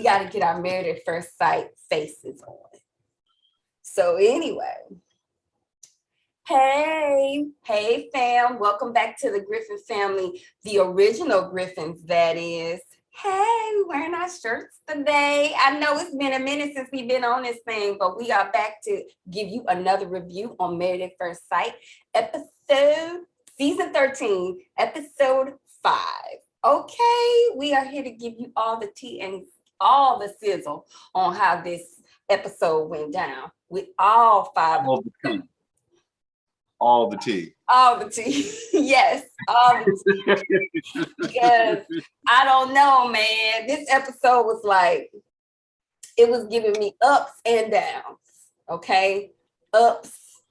got to get our Married at First Sight faces on. So anyway, hey fam, welcome back to the Griffin family, the original Griffins, that is. Hey, we're wearing our shirts today. I know it's been a minute since we've been on this thing, but we are back to give you another review on Married at First Sight, season 13, episode 5. Okay, we are here to give you all the tea and all the sizzle on how this episode went down with all 5 all the tea. All the tea. All the tea. Yes, all the tea. Because I don't know, man. This episode was like, it was giving me ups and downs. Okay? Ups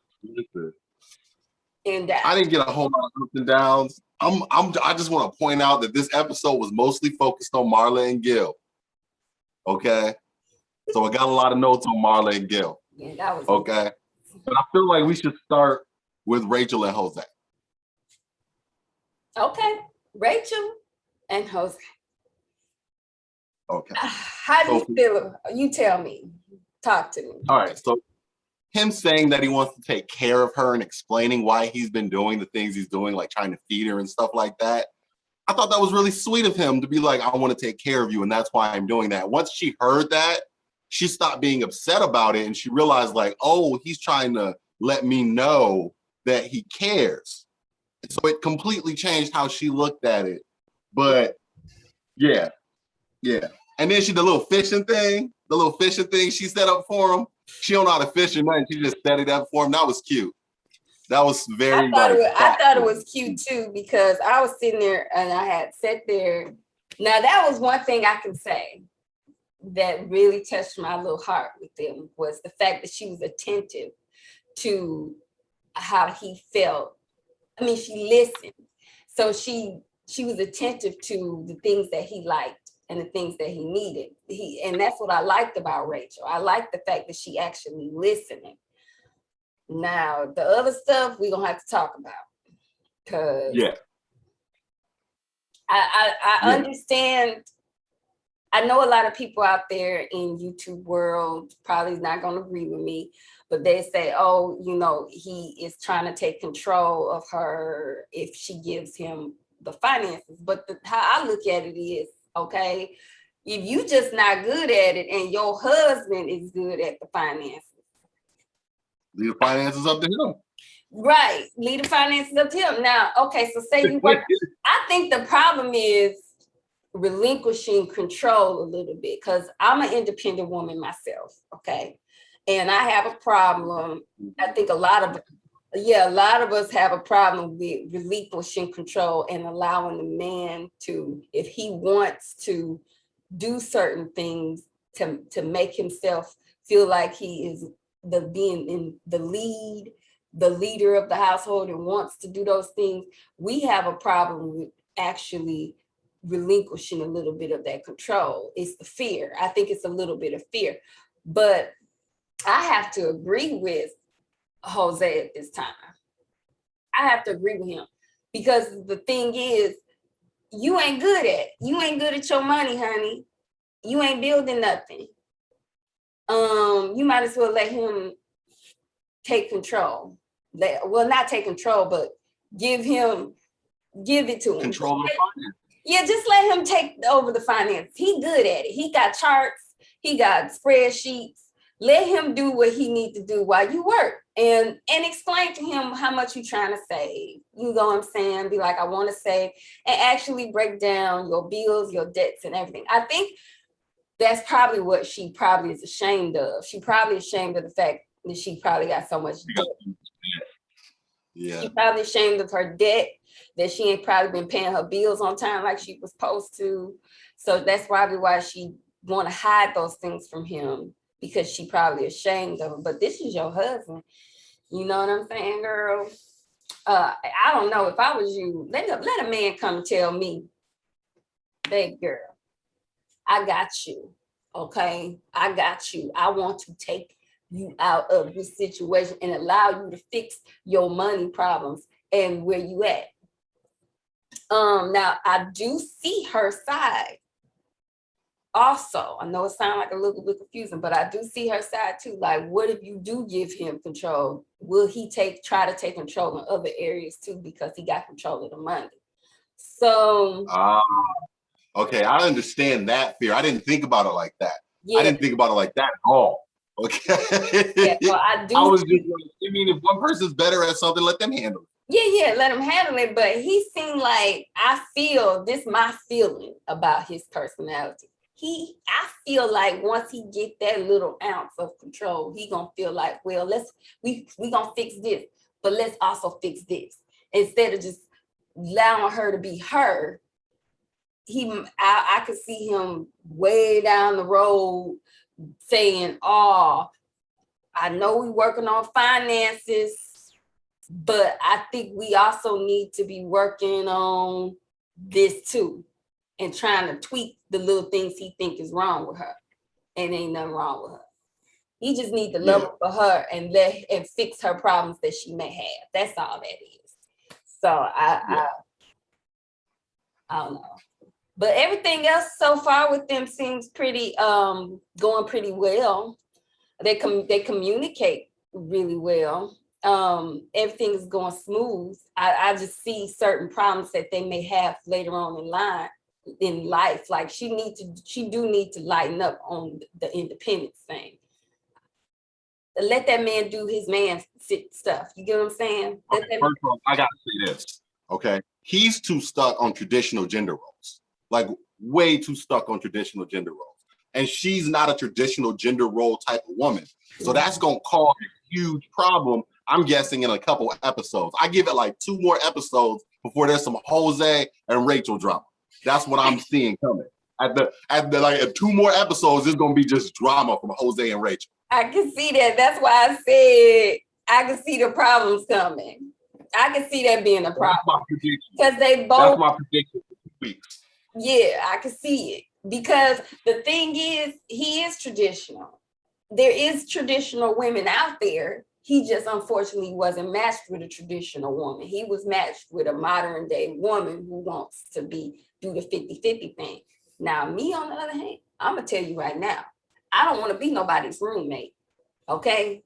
and downs. I didn't get a whole lot of ups and downs. I just want to point out that this episode was mostly focused on Marla and Gill. Okay? So I got a lot of notes on Marla and Gill. Yeah, that was okay. But I feel like we should start with Rachel and Jose. Okay, Rachel and Jose. Okay. How do you feel? You tell me. Talk to me. All right. So him saying that he wants to take care of her and explaining why he's been doing the things he's doing, like trying to feed her and stuff like that. I thought that was really sweet of him to be like, I want to take care of you, and that's why I'm doing that. Once she heard that, she stopped being upset about it, and she realized, like, oh, he's trying to let me know that he cares. So it completely changed how she looked at it. But yeah. And then the little fishing thing she set up for him. She don't know how to fish or nothing. She just set it up for him. That was cute. That was very. I thought it was cute too, because I was sitting there and I had sat there. Now that was one thing I can say that really touched my little heart with them, was the fact that she was attentive to how he felt. I mean, she listened. So she was attentive to the things that he liked and the things that he needed. And that's what I liked about Rachel. I liked the fact that she actually listening. Now, the other stuff we're gonna have to talk about. Cause I understand. I know a lot of people out there in YouTube world probably not gonna agree with me, but they say, oh, you know, he is trying to take control of her if she gives him the finances. But how I look at it is, okay, if you just not good at it and your husband is good at the finances, leave the finances up to him. Right, leave the finances up to him. Now, okay, so say you work. I think the problem is relinquishing control a little bit, because I'm an independent woman myself, okay? And I have a problem. I think a lot of us have a problem with relinquishing control and allowing the man to, if he wants to do certain things to make himself feel like he is the leader of the household and wants to do those things. We have a problem with actually relinquishing a little bit of that control. It's the fear. I think it's a little bit of fear. But I have to agree with Jose at this time. I have to agree with him, because the thing is, you ain't good at your money, honey. You ain't building nothing. You might as well let him take control. Not take control, but give it to him. Control the finance. Yeah, just let him take over the finance. He good at it. He got charts. He got spreadsheets. Let him do what he need to do while you work, and explain to him how much you're trying to save. You know what I'm saying? Be like, I want to save, and actually break down your bills, your debts, and everything. I think that's probably what she probably is ashamed of. She probably ashamed of the fact that she probably got so much debt. Yeah. She probably ashamed of her debt, that she ain't probably been paying her bills on time like she was supposed to. So that's probably why she want to hide those things from him, because she probably ashamed of him. But this is your husband. You know what I'm saying, girl? I don't know. If I was you, let a man come tell me, babe, girl, I got you. Okay? I got you. I want to take you out of this situation and allow you to fix your money problems and where you at. Now I do see her side. also, I know it sounds like a little bit confusing, but I do see her side too. Like, what if you do give him control? Will he try to take control in other areas too, because he got control of the money? So okay, I understand that fear. I didn't think about it like that. yeah, I didn't think about it like that at all. Okay. yeah. Well, I do. I was just like, I mean, if one person's better at something, let them handle it. Yeah, let him handle it. But he seemed like, I feel this, my feeling about his personality. I feel like once he get that little ounce of control, he gonna feel like, well, we gonna fix this, but let's also fix this. Instead of just allowing her to be her, I could see him way down the road saying, oh, I know we working on finances, but I think we also need to be working on this too, and trying to tweak the little things he think is wrong with her. And ain't nothing wrong with her. He just need to love her for her and fix her problems that she may have. That's all that is. So I don't know. But everything else so far with them seems pretty going pretty well. They communicate really well. Everything is going smooth. I just see certain problems that they may have later on in life. Like she do need to lighten up on the independence thing. Let that man do his man stuff. You get what I'm saying? First of all, I gotta say this. Okay, he's too stuck on traditional gender roles, like way too stuck on traditional gender roles. And she's not a traditional gender role type of woman. So that's gonna cause a huge problem, I'm guessing, in a couple of episodes. I give it like 2 more episodes before there's some Jose and Rachel drama. That's what I'm seeing coming. At the like 2 more episodes, it's gonna be just drama from Jose and Rachel. I can see that. That's why I said I can see the problems coming. I can see that being a problem. That's my prediction. Because they both. That's my prediction for 2 weeks. Yeah, I can see it. Because the thing is, he is traditional. There is traditional women out there. He just unfortunately wasn't matched with a traditional woman. He was matched with a modern day woman who wants to do the 50-50 thing. Now, me on the other hand, I'm gonna tell you right now, I don't want to be nobody's roommate. Okay?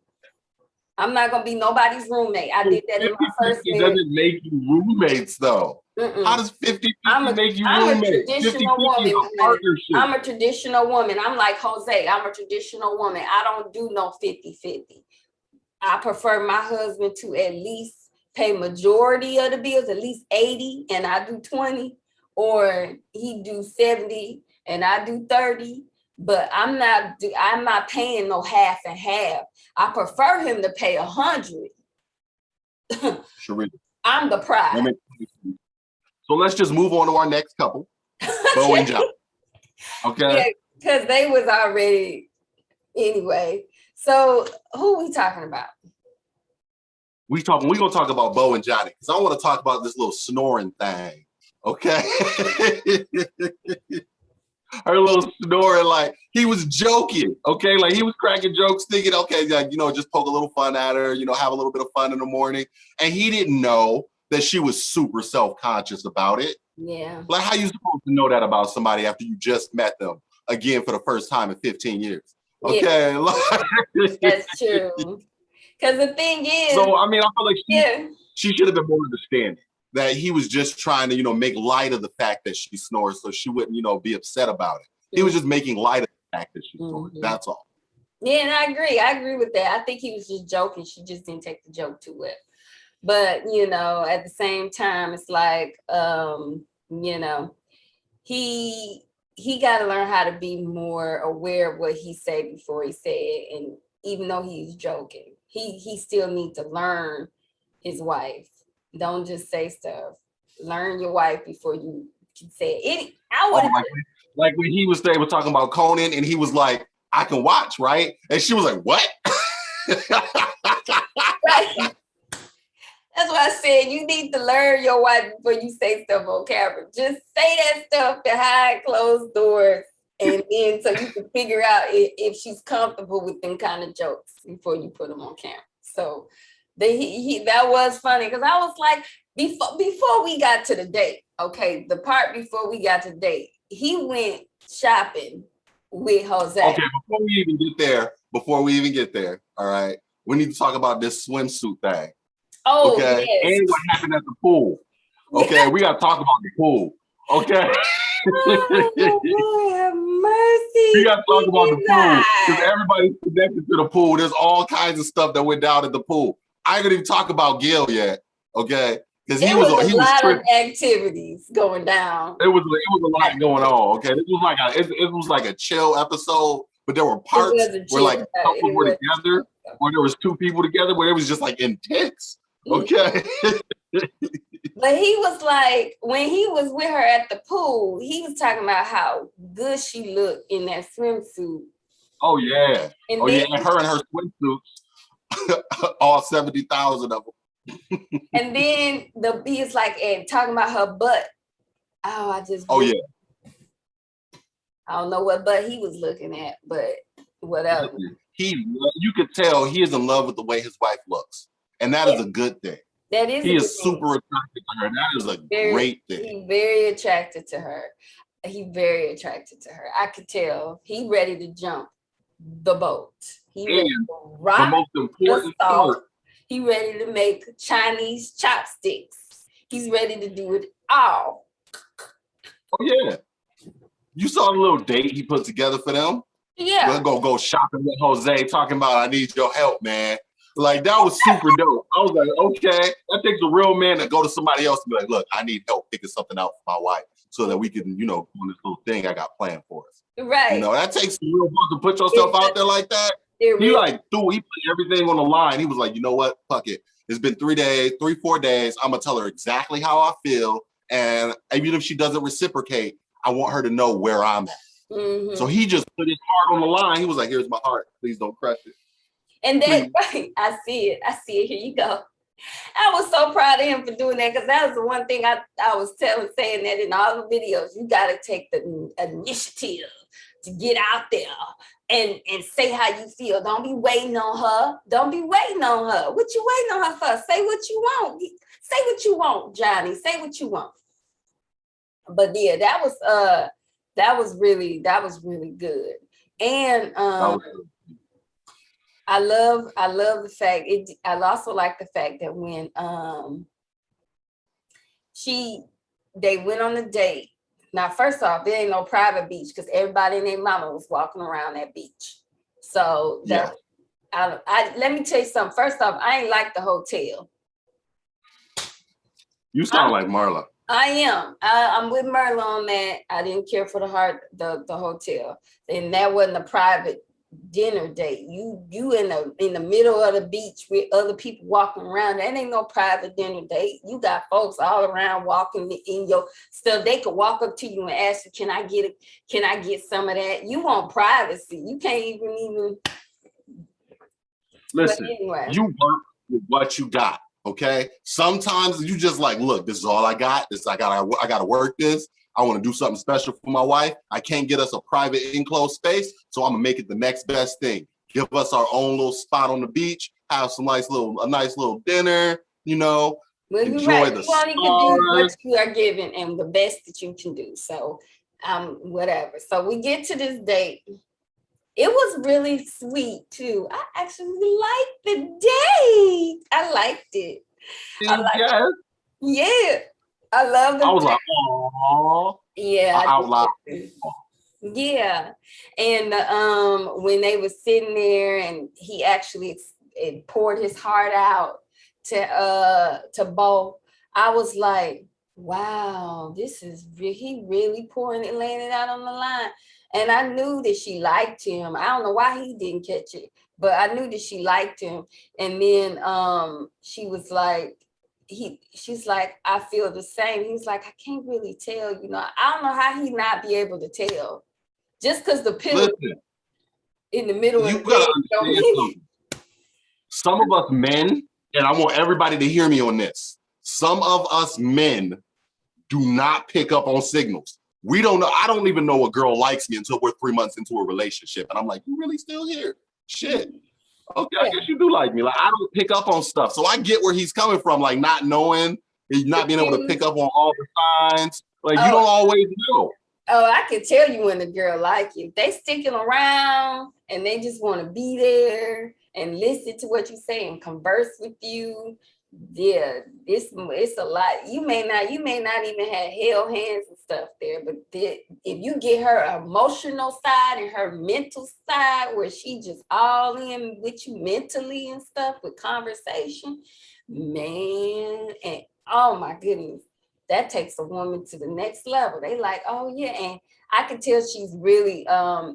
I'm not gonna be nobody's roommate. I did that in my first marriage. It doesn't make you roommates though. How does 50-50 make you roommates? 50-50 I'm a traditional woman. I'm like Jose. I'm a traditional woman. I don't do no 50-50. I prefer my husband to at least pay majority of the bills, at least 80, and I do 20, or he do 70 and I do 30. But I'm not paying no half and half. I prefer him to pay 100. Sherrita, I'm the prize. So let's just move on to our next couple, Bo and John. Okay. Because they was already anyway. So who are we talking about? We're gonna talk about Bo and Johnny, because I want to talk about this little snoring thing. Okay. Her little snoring, like he was joking, okay? Like he was cracking jokes, thinking, okay, like, just poke a little fun at her, have a little bit of fun in the morning. And he didn't know that she was super self-conscious about it. Yeah. Like, how you supposed to know that about somebody after you just met them again for the first time in 15 years? Okay. Yeah. That's true. Because the thing is. So, I mean, I feel like she should have been more understanding that he was just trying to, make light of the fact that she snores so she wouldn't, be upset about it. He was just making light of the fact that she snores. That's all. Yeah, and I agree with that. I think he was just joking. She just didn't take the joke too well. But, at the same time, it's like, he got to learn how to be more aware of what he said before he said it. And even though he's joking, he still needs to learn his wife. Don't just say stuff. Learn your wife before you can say it. Like when he was talking about Conan, and he was like, I can watch, right? And she was like, what? Right. That's why I said you need to learn your wife before you say stuff on camera. Just say that stuff behind closed doors, and then so you can figure out if she's comfortable with them kind of jokes before you put them on camera. So that was funny, because I was like, before we got to the date, okay, the part before we got to date, he went shopping with Jose. Okay, before we even get there, all right, we need to talk about this swimsuit thing. Oh, Okay, yes. and what happened at the pool. Okay, we got to talk about the pool. Okay. Oh, Lord have mercy. We got to talk about the pool because Jesus. everybody's connected to the pool. There's all kinds of stuff that went down at the pool. I didn't even talk about Gill yet. Okay, because he It was was a lot of tripping. activities going down. It was a lot going on. Okay, it was like a chill episode, but there were parts where like couples were together, or there was two people together, where it was just like intense. Okay. But he was like, when he was with her at the pool, he was talking about how good she looked in that swimsuit. Oh yeah. And oh then, yeah, and her swimsuits, all 70,000 of them. And then he is like, and talking about her butt. Oh yeah. I don't know what butt he was looking at, but whatever. You could tell he is in love with the way his wife looks, and that is a good thing. That is. He is super attracted to her. That is a great thing. He's very attracted to her. I could tell he ready to jump the boat. He ready to rock the most important part. He ready to make Chinese chopsticks. He's ready to do it all. Oh yeah. You saw the little date he put together for them? Yeah. We'll go shopping with Jose, talking about I need your help, man. Like that was super dope. I was like, okay, that takes a real man to go to somebody else and be like, look, I need help picking something out for my wife so that we can, do this little thing I got planned for us. Right. That takes some real work to put yourself out there like that. He put everything on the line. He was like, you know what? Fuck it. It's been 4 days. I'm gonna tell her exactly how I feel. And even if she doesn't reciprocate, I want her to know where I'm at. Mm-hmm. So he just put his heart on the line. He was like, here's my heart. Please don't crush it. And then I see it. Here you go. I was so proud of him for doing that because that was the one thing I was saying that in all the videos. You got to take the initiative to get out there and say how you feel. Don't be waiting on her. What you waiting on her for? Say what you want. Say what you want, Johnny. Say what you want. But yeah, that was really good. And I love the fact I also like the fact that when they went on a date. Now, first off, there ain't no private beach because everybody and their mama was walking around that beach. So let me tell you something. First off, I ain't like the hotel. You sound like Marla. I am. I'm with Marla on that. I didn't care for the hotel, and that wasn't a private dinner date. You in the middle of the beach with other people walking around. That ain't no private dinner date. You got folks all around walking in your stuff. They could walk up to you and ask you, can I get some of that? You want privacy. You can't even listen. Anyway. You work with what you got. Okay. Sometimes you just like, look, this is all I got. I gotta work this. I want to do something special for my wife. I can't get us a private enclosed space, so I'm gonna make it the next best thing. Give us our own little spot on the beach, have a nice little dinner, Well, enjoy the stars. You can do what you are given and the best that you can do. So, whatever. So we get to this date. It was really sweet too. I actually liked the date. I liked it. Yeah. I love the. I was like, oh. Yeah. Out loud. Yeah. And when they were sitting there and he actually poured his heart out to Bo, I was like, wow, he really pouring it, laying it out on the line. And I knew that she liked him. I don't know why he didn't catch it, but I knew that she liked him. And then she was like, she's like, I feel the same. He's like, I can't really tell, I don't know how he not be able to tell. Just because the pillow in the middle of the bed. Some of us men, and I want everybody to hear me on this. Some of us men do not pick up on signals. We don't know. I don't even know a girl likes me until we're 3 months into a relationship. And I'm like, you really still here? Shit. Okay, I guess you do like me. Like, I don't pick up on stuff. So I get where he's coming from, like not knowing, not being able to pick up on all the signs. Like, you don't always know. Oh, I can tell you when the girl like you. They sticking around and they just want to be there and listen to what you say and converse with you. Yeah, it's a lot. You may not even have held hands and stuff there, but if you get her emotional side and her mental side where she just all in with you mentally and stuff with conversation, man, and oh my goodness, that takes a woman to the next level. They like, oh yeah, and I can tell she's really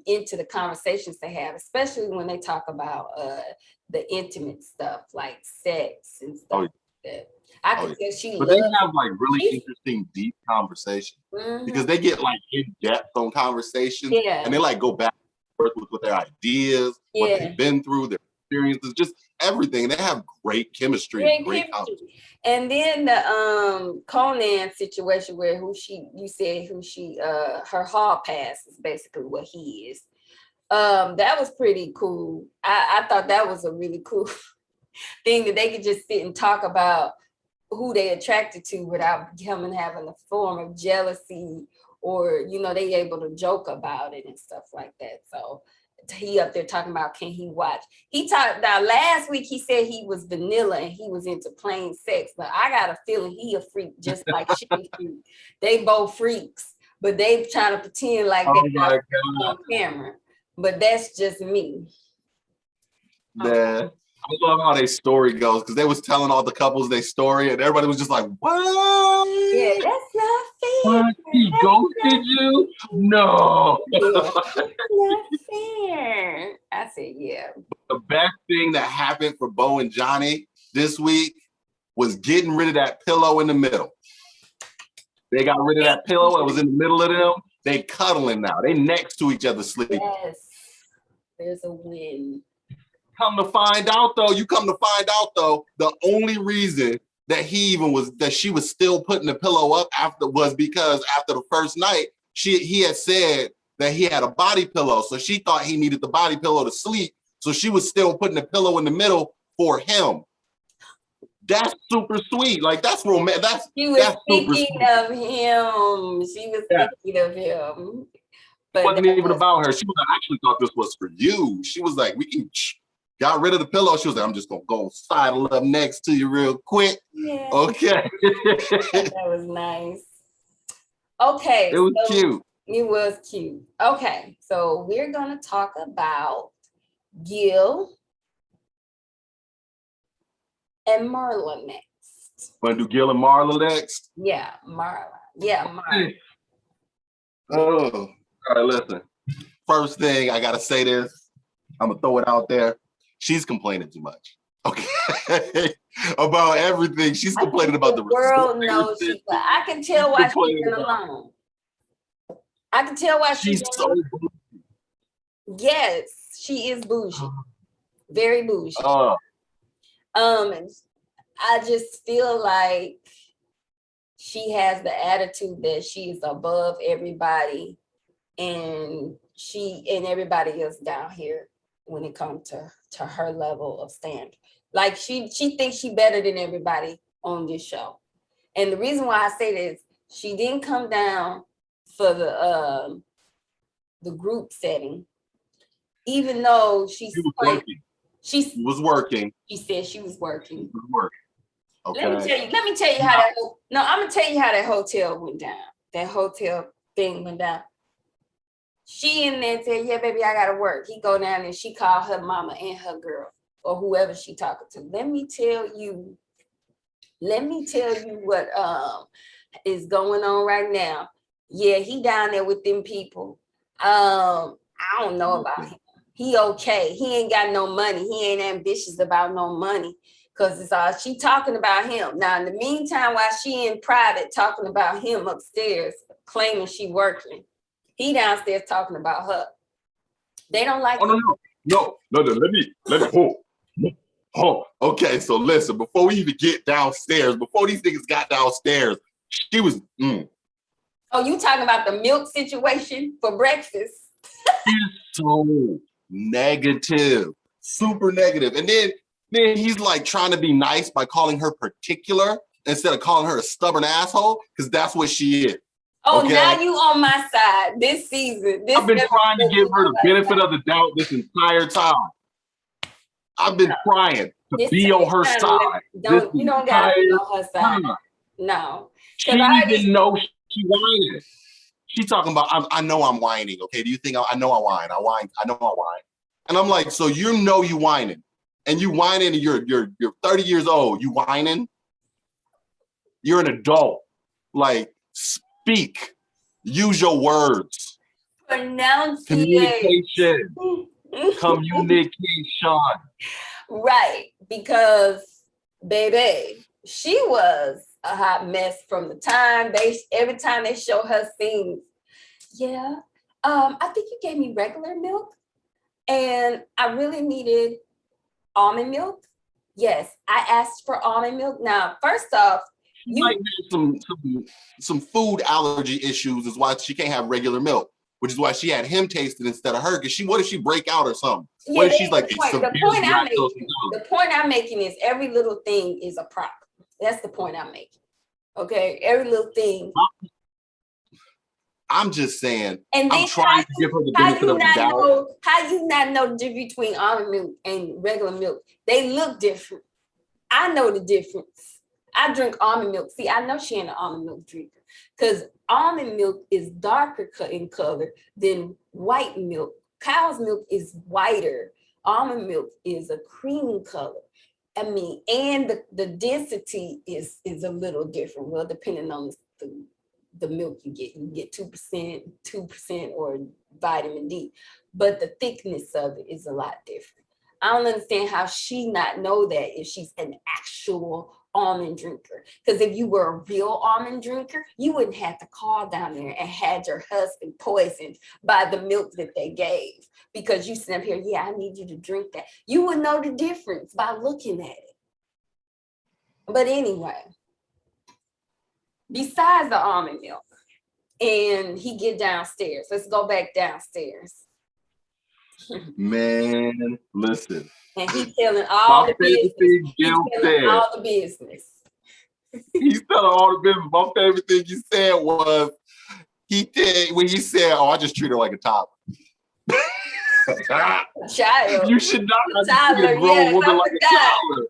into the conversations they have, especially when they talk about the intimate stuff like sex and stuff like that. I can tell she But loves. they have like really interesting, deep conversations because they get like in depth on conversations, and they like go back and forth with their ideas, what they've been through, their experiences, just everything. They have great chemistry and great conversation. And then the Conan situation where her hall pass is basically what he is. That was pretty cool. I thought that was a really cool thing that they could just sit and talk about who they attracted to without having a form of jealousy, or they able to joke about it and stuff like that. So he up there talking about, can he watch? He talked about last week, he said he was vanilla and he was into plain sex, but I got a feeling he a freak just like she freak. They both freaks, but they trying to pretend like they're on camera. But that's just me. Yeah. I love how their story goes because they was telling all the couples their story and everybody was just like, what? Yeah, that's not fair. What? He ghosted you? No. Yeah, that's not fair. I said, yeah. The best thing that happened for Bo and Johnny this week was getting rid of that pillow in the middle. They got rid of that pillow. It was in the middle of them. They cuddling now. They next to each other sleeping. Yes, there's a win. Come to find out, though, the only reason that she was still putting the pillow up after was because after the first night, he had said that he had a body pillow. So she thought he needed the body pillow to sleep. So she was still putting the pillow in the middle for him. That's super sweet. Like, that's romantic. She was thinking of him. She was thinking of him. But it wasn't even about her. She was like, I actually thought this was for you. She was like, we can got rid of the pillow. She was like, I'm just gonna go sidle up next to you real quick. Yeah. Okay. That was nice. Okay. It was cute. It was cute. Okay, so we're gonna talk about Gill and Marla next. Want to do Gill and Marla next? Yeah, Marla. Yeah, Marla. Oh, all right, listen. First thing, I gotta say this. I'm gonna throw it out there. She's complaining too much. Okay. About everything. She's complaining about the world knows she, but I can tell why she's been alone. I can tell why she's so bougie. Yes, she is bougie. Very bougie. I just feel like she has the attitude that she is above everybody, and everybody else down here when it comes to her level of standard. Like she thinks she better than everybody on this show. And the reason why I say this, she didn't come down for the group setting, even though she was working. She said she was working. Okay. Let me tell you how that. No, I'm gonna tell you how that hotel went down. That hotel thing went down. She in there said, "Yeah, baby, I gotta work." He go down and she called her mama and her girl or whoever she talking to. Let me tell you what is going on right now. Yeah, he down there with them people. I don't know about him. He okay. He ain't got no money. He ain't ambitious about no money. Cause it's all she talking about him. Now, in the meantime, while she in private talking about him upstairs, claiming she working, he downstairs talking about her. They don't like. No. Let me. Okay, so listen. Before we even get downstairs, before these niggas got downstairs, she was. Oh, you talking about the milk situation for breakfast? He's so negative, super negative, and then he's like trying to be nice by calling her particular instead of calling her a stubborn asshole, because that's what she is. Oh, Okay? now you on my side this season. I've been trying to give her the benefit of the doubt this entire time. I've been trying to be on her side. You don't gotta be on her side. No. She didn't know she whining. She's talking about, I know I'm whining, okay? Do you think I know I whine? I know I whine. And I'm like, so you know you whining. And you whining and you're 30 years old. You whining? You're an adult. Like, speak. Use your words. Communication. Communication. Right. Because, baby, she was a hot mess from the time every time they show her scenes. Yeah. I think you gave me regular milk and I really needed almond milk. Yes, I asked for almond milk. Now, first off, you might have some food allergy issues is why she can't have regular milk, which is why she had him taste it instead of her. Because what if she break out or something? Yeah, what if she's like, the point I'm making is every little thing is a problem. That's the point I'm making. Okay, every little thing. I'm just saying. And I'm trying to give her the benefit of the doubt. How you not know the difference between almond milk and regular milk? They look different. I know the difference. I drink almond milk. See, I know she ain't an almond milk drinker because almond milk is darker in color than white milk. Cow's milk is whiter. Almond milk is a cream color. I mean, and the density is a little different. Well, depending on the milk you get 2%, or vitamin D, but the thickness of it is a lot different. I don't understand how she not know that if she's an actual almond drinker. Because if you were a real almond drinker, you wouldn't have to call down there and had your husband poisoned by the milk that they gave. Because you sit up here, yeah, I need you to drink that. You would know the difference by looking at it. But anyway, besides the almond milk, and he get downstairs. Let's go back downstairs. Man, listen. And he telling all the business. He's telling all the business. He's telling all the business. My favorite thing he said was, when he said, oh, I just treat her like a toddler. Child. You should not treat a grown woman like a toddler.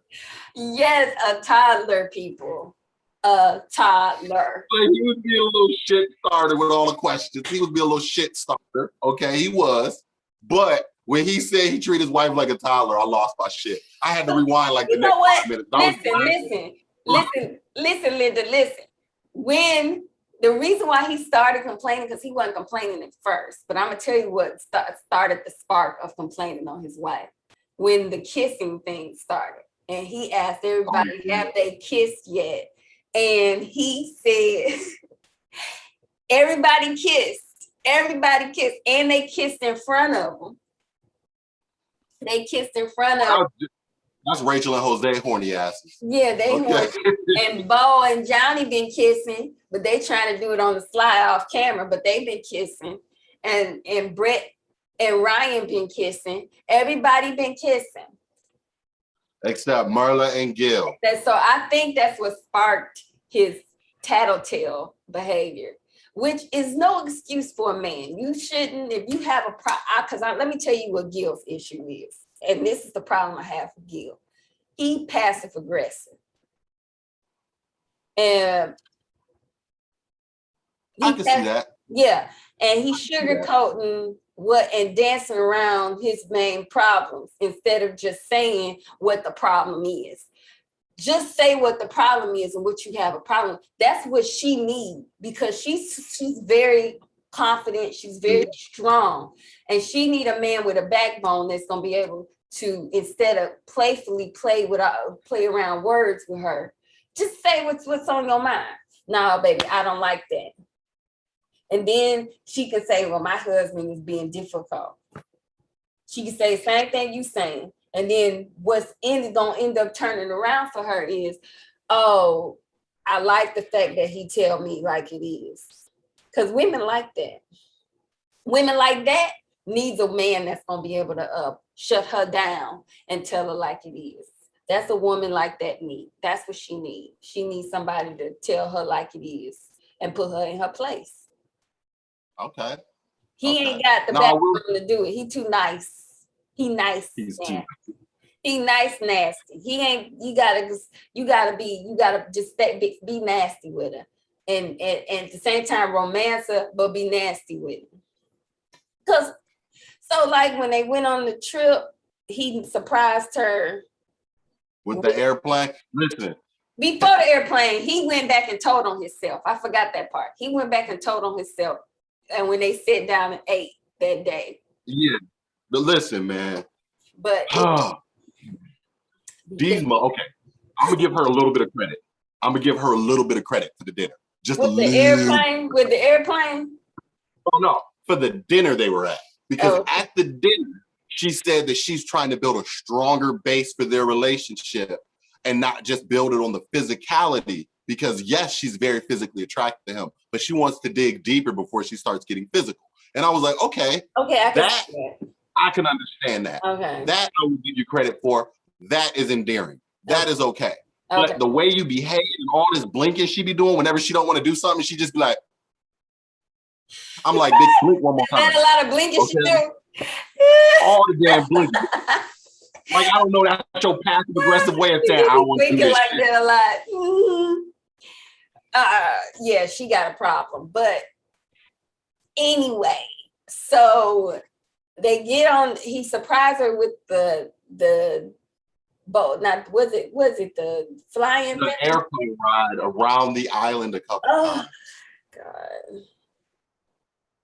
Yes, a toddler, people. A toddler. Like he would be a little shit starter with all the questions. He would be a little shit starter. Okay, he was. But when he said he treated his wife like a toddler, I lost my shit. I had to rewind like the next 5 minutes. Listen, Linda, listen. When the reason why he started complaining, because he wasn't complaining at first, but I'm gonna tell you what started the spark of complaining on his wife. When the kissing thing started, and he asked everybody, have they kissed yet? And he said, everybody kissed, and they kissed in front of him. They kissed in front of him. That's Rachel and Jose horny asses. Yeah, they horny. And Bo and Johnny been kissing, but they trying to do it on the slide off camera, but they've been kissing. And Brett and Ryan been kissing. Everybody been kissing. Except Marla and Gill. So I think that's what sparked his tattletale behavior, which is no excuse for a man. You shouldn't, if you have a problem, let me tell you what Gill's issue is. And this is the problem I have with Gill. He passive aggressive. And I can see that. Yeah. And he's sugarcoating and dancing around his main problems instead of just saying what the problem is. Just say what the problem is and what you have a problem. That's what she needs, because she's very confident. She's very strong, and she need a man with a backbone that's going to be able to, instead of playfully play around words with her, just say what's on your mind. No, baby, I don't like that. And then she can say, well, my husband is being difficult. She can say the same thing you saying. And then what's gonna end up turning around for her is, oh, I like the fact that he tell me like it is. Because women like that. Women like that needs a man that's gonna be able to shut her down and tell her like it is. That's a woman like that need. That's what she needs. She needs somebody to tell her like it is and put her in her place. Okay. He Okay. ain't got the Now, background to do it. He too nice. He nice. he's Man. too. He nice nasty. He ain't. You gotta just be nasty with her, and at the same time romance her, but be nasty with her. Cause so like when they went on the trip, he surprised her With the airplane. Listen. before the airplane. He went back and told on himself. I forgot that part. He went back and told on himself, and when they sat down and ate that day. Yeah. But listen, man. But Okay. I'm gonna give her a little bit of credit. I'm gonna give her a little bit of credit for the dinner. Just with a the little. airplane, with the airplane. Oh no, for the dinner they were at. Because at the dinner, she said that she's trying to build a stronger base for their relationship and not just build it on the physicality. Because yes, she's very physically attracted to him, but she wants to dig deeper before she starts getting physical. And I was like, okay, I can understand that. Okay. That I will give you credit for. That is endearing. That is okay. But the way you behave and all this blinking she be doing whenever she don't want to do something, she just be like, I'm like, bitch, blink one more time. A lot of blinking she do. All the damn blinking. Like, I don't know, that's your passive aggressive way of saying I don't want to do this like shit. that a lot. Yeah, she got a problem. But anyway, so they get on, he surprised her with the boat. Not was it the flying the airplane ride around the island a couple times. God.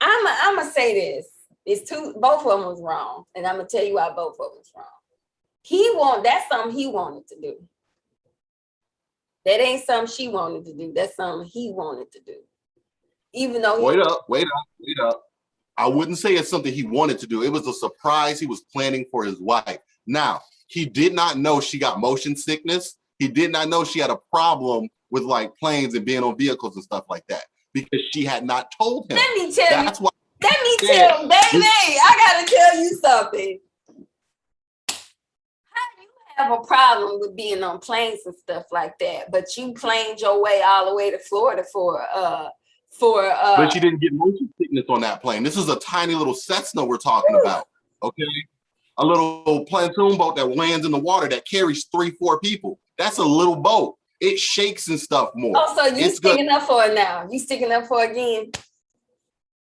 I'm gonna say this. Both of them was wrong. And I'm gonna tell you why both of them was wrong. That's something he wanted to do. That ain't something she wanted to do. That's something he wanted to do. Even though Wait up. I wouldn't say it's something he wanted to do. It was a surprise he was planning for his wife. Now, he did not know she got motion sickness. He did not know she had a problem with like planes and being on vehicles and stuff like that because she had not told him. Let me tell That's you. why. Let me tell you, baby, I gotta tell you something. How do you have a problem with being on planes and stuff like that, but you planed your way all the way to Florida for But you didn't get motion sickness on that plane. This is a tiny little Cessna we're talking about. Okay. A little pontoon boat that lands in the water that carries 3-4 people. That's a little boat. It shakes and stuff more. Oh, so you sticking up for it now? You sticking up for it again?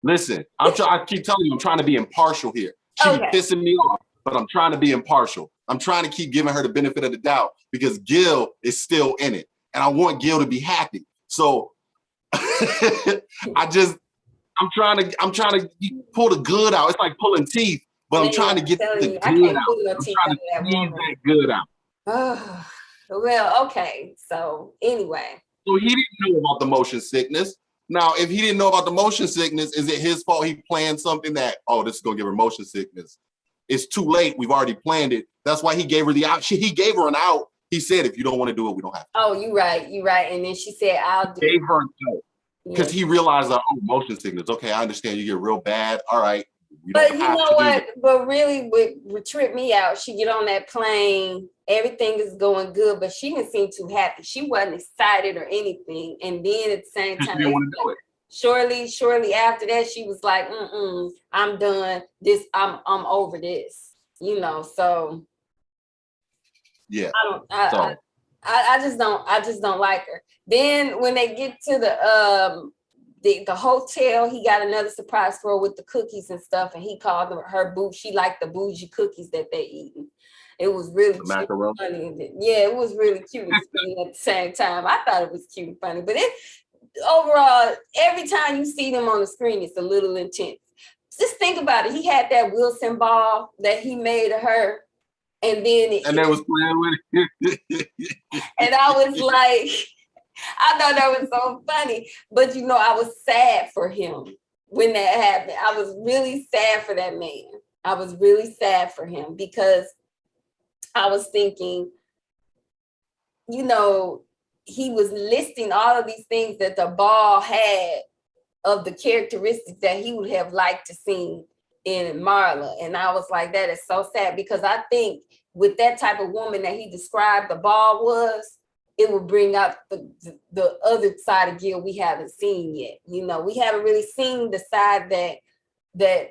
Listen, I keep telling you, I'm trying to be impartial here. She be pissing me off, but I'm trying to be impartial. I'm trying to keep giving her the benefit of the doubt because Gill is still in it, and I want Gill to be happy. So I'm trying to pull the good out. It's like pulling teeth, but I'm trying to get the good out. I'm trying to squeeze that good out. Well, okay. So anyway. So he didn't know about the motion sickness. Now, if he didn't know about the motion sickness, is it his fault he planned something that, this is going to give her motion sickness? It's too late. We've already planned it. That's why he gave her the out. He gave her an out. He said, if you don't want to do it, we don't have to. Oh, you're right. And then she said, I'll do it. Gave her an out. Because he realized, motion sickness. Okay, I understand you get real bad. All right. But you know what? But really, what tripped me out, she get on that plane, everything is going good, but she didn't seem too happy. She wasn't excited or anything. And then at the same time, she didn't want to do it. Shortly after that, she was like, I'm done. I'm over this. So yeah. I just don't like her. Then when they get to the hotel, he got another surprise for her with the cookies and stuff, and he called her boo. She liked the bougie cookies that they eating. It was really cute and funny. Yeah, it was really cute and funny at the same time. I thought it was cute and funny, but overall, every time you see them on the screen, it's a little intense. Just think about it. He had that Wilson ball that he made of her, and then they was playing with it. And I was like, I thought that was so funny, but I was sad for him when that happened. I was really sad for that man. I was really sad for him because I was thinking, he was listing all of these things that the ball had of the characteristics that he would have liked to see in Marla. And I was like, that is so sad because I think with that type of woman that he described the ball was, it will bring out the other side of Gill we haven't seen yet. You know, we haven't really seen the side that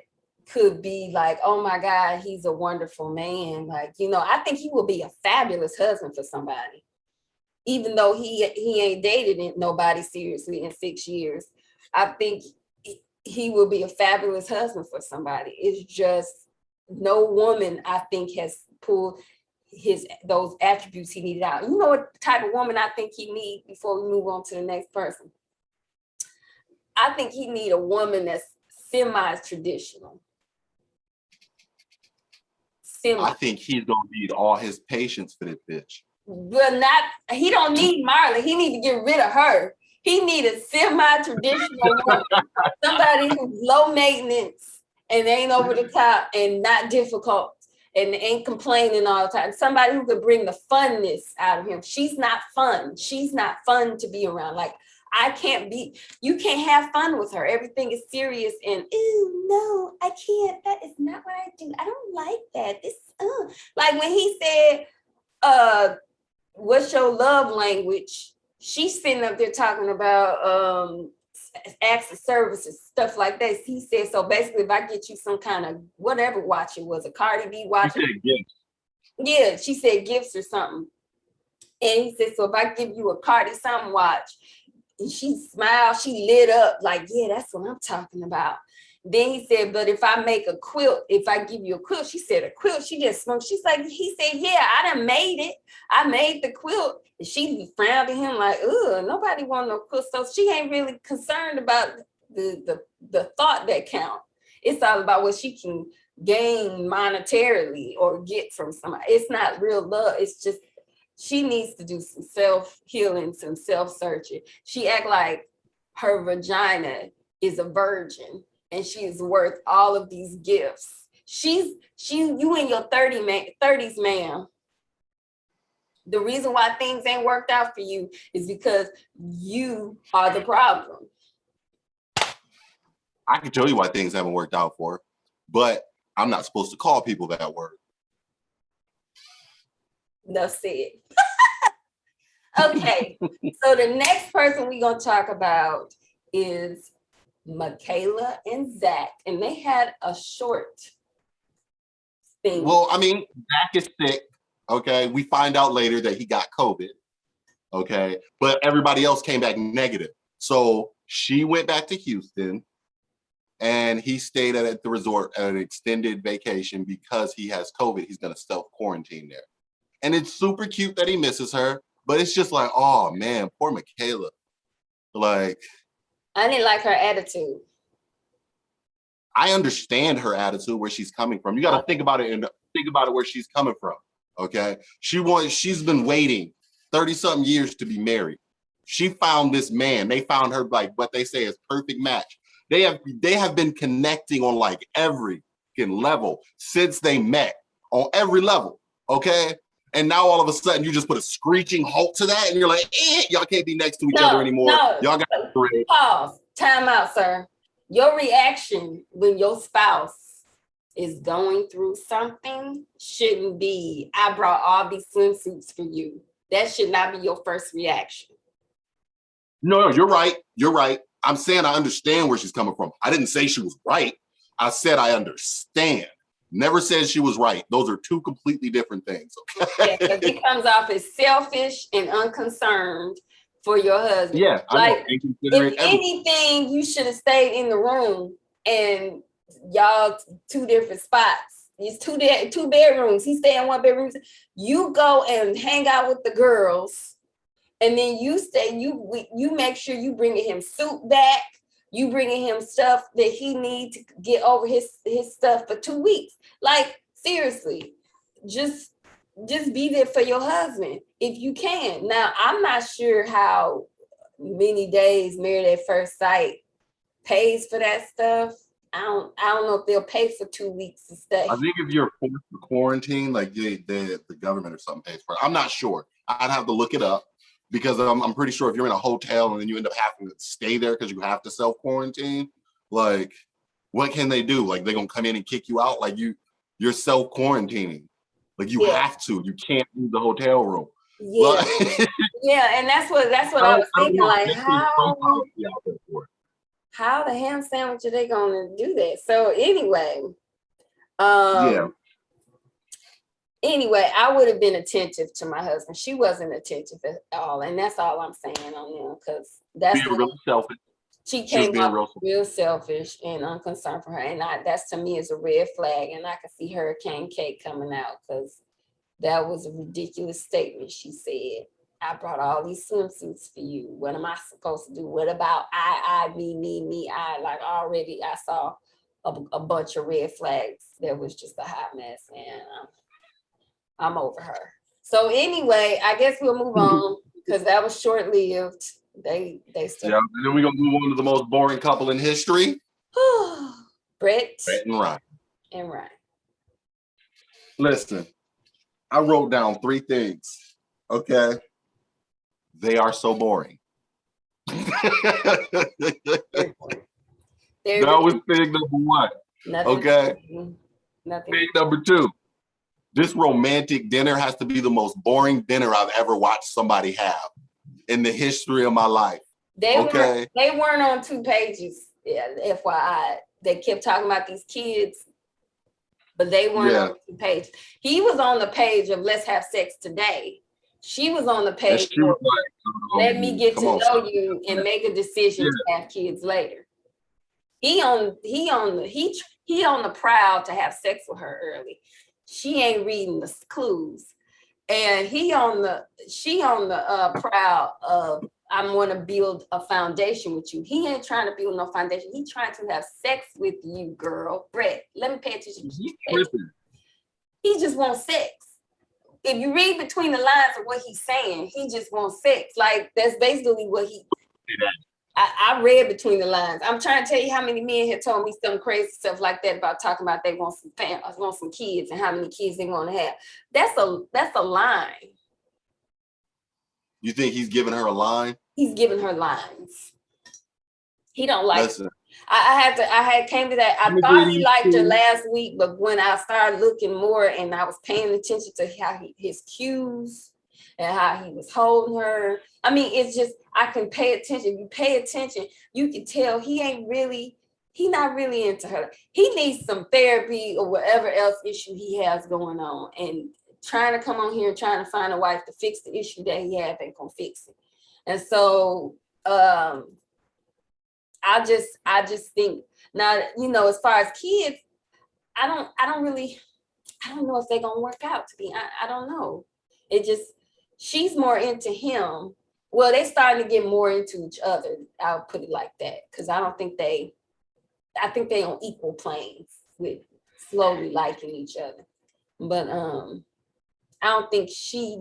could be like, oh my God, he's a wonderful man. Like, you know, I think he will be a fabulous husband for somebody, even though he ain't dated nobody seriously in 6 years. I think he will be a fabulous husband for somebody. It's just no woman, I think, has pulled those attributes he needed out. You know what type of woman I think he need before we move on to the next person? I think he need a woman that's semi-traditional. I think he's gonna need all his patience for this bitch. But he don't need Marla. He need to get rid of her. He need a semi-traditional woman, somebody who's low maintenance and ain't over the top and not difficult and ain't complaining all the time. Somebody who could bring the funness out of him. She's not fun. She's not fun to be around. Like, you can't have fun with her. Everything is serious and, ew, no, I can't. That is not what I do. I don't like that. Like when he said, what's your love language? She's sitting up there talking about acts of services, stuff like that. He said, so basically, if I get you some kind of whatever watch it was, a Cardi B watch. She said gifts. Yeah, she said gifts or something. And he said, so if I give you a Cardi something watch, and she smiled, she lit up like, yeah, that's what I'm talking about. Then he said, but if I make a quilt, if I give you a quilt, she said a quilt, she just smoked. She's like, he said, yeah, I done made it. I made the quilt. And she frowned at him like, ugh, nobody want no quilt. So she ain't really concerned about the thought that count. It's all about what she can gain monetarily or get from somebody. It's not real love. It's just, she needs to do some self-healing, some self-searching. She act like her vagina is a virgin and she is worth all of these gifts. You in your 30s, ma'am. The reason why things ain't worked out for you is because you are the problem. I can tell you why things haven't worked out for her, but I'm not supposed to call people that word. Enough said. Okay, so the next person we're going to talk about is Michaela and Zach, and they had a short thing. Well, I mean, Zach is sick, okay? We find out later that he got COVID, okay? But everybody else came back negative. So she went back to Houston, and he stayed at the resort at an extended vacation because he has COVID. He's going to self-quarantine there. And it's super cute that he misses her. But it's just like, oh man, poor Michaela. Like, I didn't like her attitude. I understand her attitude, where she's coming from. You got to think about it and think about it where she's coming from. Okay, she's been waiting 30-something years to be married. She found this man. They found her like what they say is perfect match. They have been connecting on like every level since they met, on every level. Okay. And now all of a sudden you just put a screeching halt to that and you're like, y'all can't be next to each other anymore. Y'all got to pause. Time out, sir. Your reaction when your spouse is going through something shouldn't be, I brought all these swimsuits for you. That should not be your first reaction. No, you're right. You're right. I'm saying I understand where she's coming from. I didn't say she was right. I said I understand. Never said she was right. Those are two completely different things. Okay? Yeah, because it comes off as selfish and unconcerned for your husband. Yeah, like if anything, you should have stayed in the room and y'all two different spots. It's two bedrooms. He stay in one bedroom. You go and hang out with the girls, and then you stay. You make sure you bringing him suit back. You bringing him stuff that he needs to get over his stuff for 2 weeks. Like, seriously, just be there for your husband if you can. Now, I'm not sure how many days Married at First Sight pays for that stuff. I don't know if they'll pay for 2 weeks to stay. I think if you're forced to quarantine, like the government or something pays for it. I'm not sure. I'd have to look it up. Because I'm pretty sure if you're in a hotel and then you end up having to stay there because you have to self-quarantine, like, what can they do? Like, they're going to come in and kick you out? Like, you're self-quarantining. Like, you have to. You can't leave the hotel room. Yeah. Yeah, and that's what I was I don't thinking. know. Like, Maybe there's some policy out there for it. how the ham sandwich are they gonna do that? So anyway, Yeah. anyway, I would have been attentive to my husband. She wasn't attentive at all, and that's all I'm saying on them because that's Being really selfish. she She was came being off real. real selfish and unconcerned for her, and that's to me is a red flag, and I can see Hurricane Kate coming out because that was a ridiculous statement. She said, "I brought all these swimsuits for you. What am I supposed to do? What about I, me, I?" Like already, I saw a bunch of red flags. That was just a hot mess, and I'm over her. So anyway, I guess we'll move on because that was short lived. They still. Yeah. And then we're gonna move on to the most boring couple in history. Brett Brett and Ryan. and Ryan. Listen, I wrote down 3 things. Okay. They are so boring. Very boring. That was thing number 1. Nothing. Okay. Nothing. Thing number 2. This romantic dinner has to be the most boring dinner I've ever watched somebody have in the history of my life. They Okay. weren't on 2 pages. Yeah, FYI. They kept talking about these kids, but they weren't on 2 pages. He was on the page of let's have sex today. She was on the page She was like, let me get to know son. you and make a decision to have kids later. He on the prowl to have sex with her early. She ain't reading the clues. And she on the prowl of I'm going to build a foundation with you. He ain't trying to build no foundation. He trying to have sex with you, girl. Brett, let me pay attention to you. He just wants sex. If you read between the lines of what he's saying, he just wants sex. Like that's basically what he. I read between the lines. I'm trying to tell you how many men have told me some crazy stuff like that about talking about they want some kids and how many kids they want to have. That's a line. You think he's giving her a line? He's giving her lines. He don't like. Listen. I came to that. I thought he liked her last week, but when I started looking more and I was paying attention to how his cues and how he was holding her. I mean, it's just I can pay attention. If you pay attention, you can tell he's not really into her. He needs some therapy or whatever else issue he has going on. And trying to come on here and trying to find a wife to fix the issue that he has ain't gonna fix it. And so I just think now, as far as kids, I don't know if they're gonna work out to be. I don't know. It just she's more into him. Well, they're starting to get more into each other. I'll put it like that. Because I think they on equal planes with slowly liking each other. But I think she's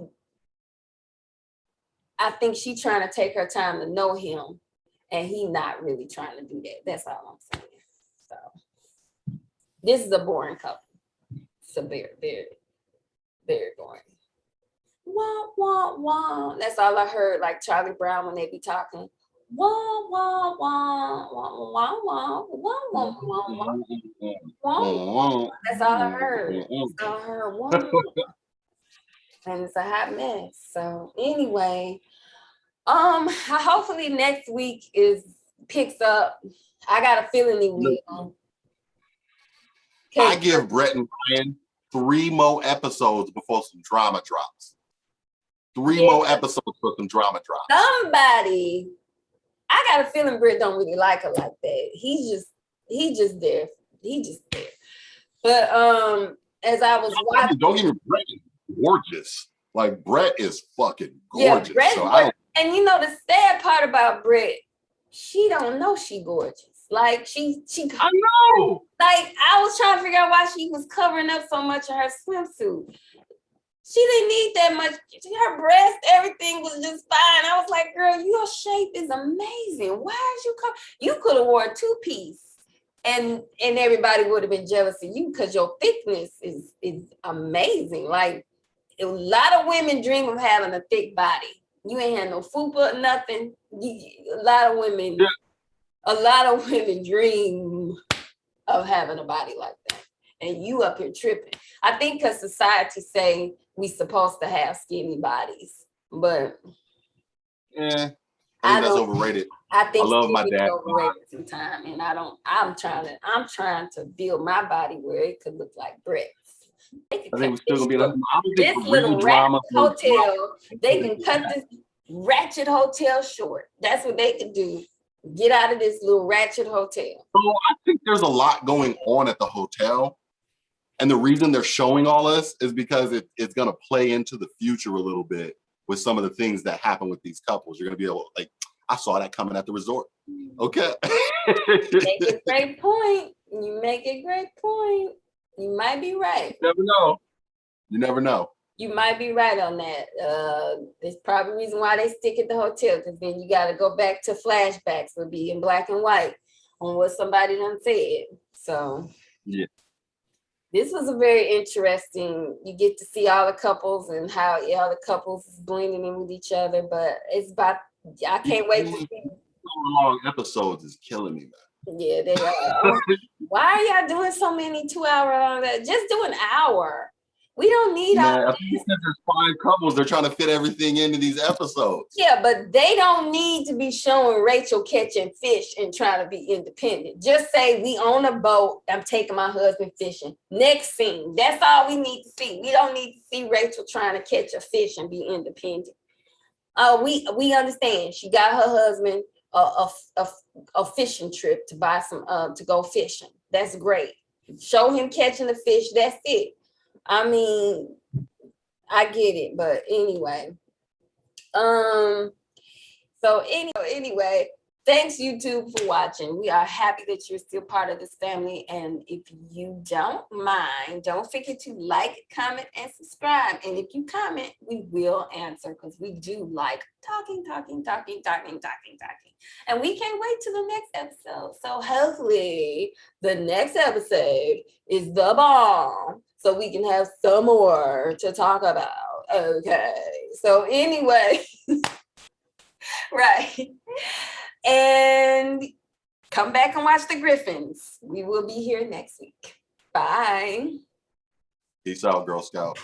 trying to take her time to know him. And he not really trying to do that. That's all I'm saying. So this is a boring couple. It's a very, very, very boring. Wah, wah, wah. That's all I heard, like Charlie Brown when they be talking. Wah, wah, wah, wah, wah, wah, wah, wah, wah, wah, wah. That's all I heard. That's all I heard. Wah, wah. And it's a hot mess. So anyway, hopefully next week picks up. I got a feeling he will. I give Brett and Ryan 3 more episodes before some drama drops. 3 more episodes for some drama drops. Somebody, I got a feeling Brett don't really like her like that. He just there. He just there. But as I was watching, don't get me Brett is gorgeous. Like Brett is fucking gorgeous. Yeah, Brett's gorgeous. And the sad part about Brett, she don't know she gorgeous. Like she I know. Like I was trying to figure out why she was covering up so much of her swimsuit. She didn't need that much. Her breast, everything was just fine. I was like, girl, your shape is amazing. Why is you could have wore a 2-piece and everybody would have been jealous of you because your thickness is amazing. Like a lot of women dream of having a thick body. You ain't had no fupa, nothing. A lot of women dream of having a body like that. And you up here tripping. I think because society say we supposed to have skinny bodies. But I think I that's don't. overrated. I think I love my it's dad. overrated sometimes, and I don't. I'm trying to build my body where it could look like bricks. They can I think cut we're still gonna be. I don't think this the real little ratchet drama. hotel. They can cut this ratchet hotel short. That's what they can do. Get out of this little ratchet hotel. So I think there's a lot going on at the hotel. And the reason they're showing all this is because it's going to play into the future a little bit with some of the things that happen with these couples. You're going to be able, like, I saw that coming at the resort. Okay. Make a great point. You make a great point. You might be right. You never know. You never know. You might be right on that. There's probably a reason why they stick at the hotel, because then you got to go back to flashbacks or be in black and white on what somebody done said. So yeah, this was a very interesting. You get to see all the couples and how all the couples is blending in with each other. But it's about. I can't wait to see. Long episodes is killing me, man. Yeah, they are. Why are y'all doing so many 2-hour on that? Just do an hour. We don't need all I think because there's 5 couples, they're trying to fit everything into these episodes. Yeah, but they don't need to be showing Rachel catching fish and trying to be independent. Just say we on a boat. I'm taking my husband fishing. Next scene. That's all we need to see. We don't need to see Rachel trying to catch a fish and be independent. We understand. She got her husband a fishing trip to buy some to go fishing. That's great. Show him catching the fish. That's it. I mean, I get it, but anyway. So anyway, thanks YouTube for watching. We are happy that you're still part of this family. And if you don't mind, don't forget to like, comment, and subscribe. And if you comment, we will answer, because we do like talking. And we can't wait till the next episode. So hopefully the next episode is the bomb, so we can have some more to talk about. Okay. So anyway, right. And come back and watch the Griffins. We will be here next week. Bye. Peace out, Girl Scout.